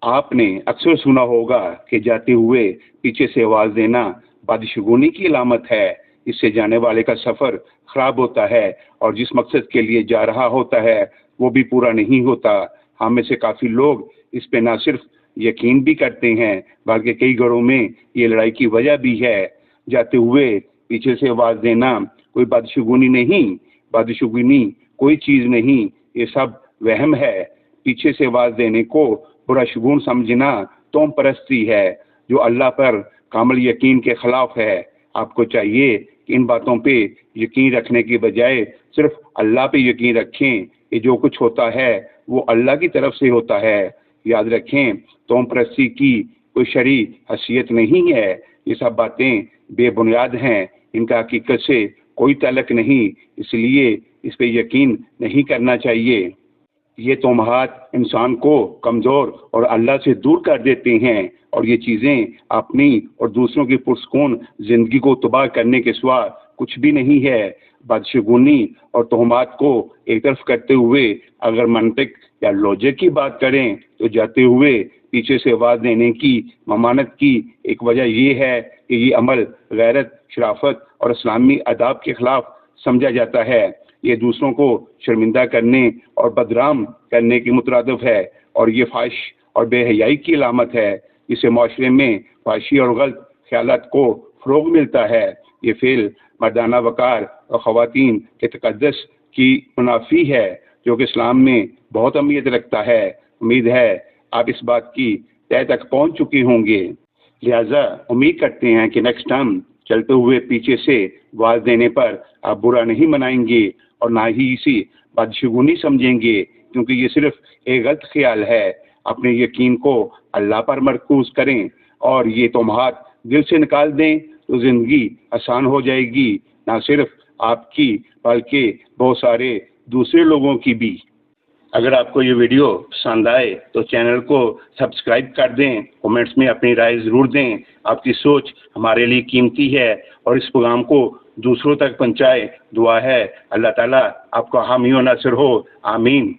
آپ نے اکثر سنا ہوگا کہ جاتے ہوئے پیچھے سے آواز دینا بادشگونی کی علامت ہے۔ اس سے جانے والے کا سفر خراب ہوتا ہے اور جس مقصد کے لیے جا رہا ہوتا ہے وہ بھی پورا نہیں ہوتا۔ ہم میں سے کافی لوگ اس پہ نہ صرف یقین بھی کرتے ہیں بلکہ کئی گھروں میں یہ لڑائی کی وجہ بھی ہے۔ جاتے ہوئے پیچھے سے آواز دینا کوئی بادشگونی نہیں، بادشگونی کوئی چیز نہیں، یہ سب وہم ہے۔ پیچھے سے آواز دینے کو برا شگون سمجھنا توم پرستی ہے جو اللہ پر کامل یقین کے خلاف ہے۔ آپ کو چاہیے کہ ان باتوں پہ یقین رکھنے کی بجائے صرف اللہ پہ یقین رکھیں کہ جو کچھ ہوتا ہے وہ اللہ کی طرف سے ہوتا ہے۔ یاد رکھیں توم پرستی کی کوئی شرعی حیثیت نہیں ہے۔ یہ سب باتیں بے بنیاد ہیں، ان کا حقیقت سے کوئی تعلق نہیں، اس لیے اس پہ یقین نہیں کرنا چاہیے۔ یہ توہمات انسان کو کمزور اور اللہ سے دور کر دیتے ہیں اور یہ چیزیں اپنی اور دوسروں کی پرسکون زندگی کو تباہ کرنے کے سوا کچھ بھی نہیں ہے۔ بادشگونی اور توہمات کو ایک طرف کرتے ہوئے اگر منطق یا لوجک کی بات کریں تو جاتے ہوئے پیچھے سے آواز دینے کی ممانعت کی ایک وجہ یہ ہے کہ یہ عمل غیرت، شرافت اور اسلامی آداب کے خلاف سمجھا جاتا ہے۔ یہ دوسروں کو شرمندہ کرنے اور بدنام کرنے کے مترادف ہے اور یہ فحش اور بے حیائی کی علامت ہے۔ اس سے معاشرے میں فحاشی اور غلط خیالات کو فروغ ملتا ہے۔ یہ فعل مردانہ وقار اور خواتین کے تقدس کی منافی ہے جو کہ اسلام میں بہت اہمیت رکھتا ہے۔ امید ہے آپ اس بات کی تہہ تک پہنچ چکے ہوں گے، لہٰذا امید کرتے ہیں کہ نیکسٹ ٹائم چلتے ہوئے پیچھے سے آواز دینے پر آپ برا نہیں منائیں گے اور نہ ہی اسی بادشگونی سمجھیں گے، کیونکہ یہ صرف ایک غلط خیال ہے۔ اپنے یقین کو اللہ پر مرکوز کریں اور یہ توہمات دل سے نکال دیں تو زندگی آسان ہو جائے گی، نہ صرف آپ کی بلکہ بہت سارے دوسرے لوگوں کی بھی۔ اگر آپ کو یہ ویڈیو پسند آئے تو چینل کو سبسکرائب کر دیں، کومنٹس میں اپنی رائے ضرور دیں۔ آپ کی سوچ ہمارے لیے قیمتی ہے اور اس پیغام کو دوسروں تک پہنچائے۔ دعا ہے اللہ تعالیٰ آپ کا حامی و ناصر ہو، آمین۔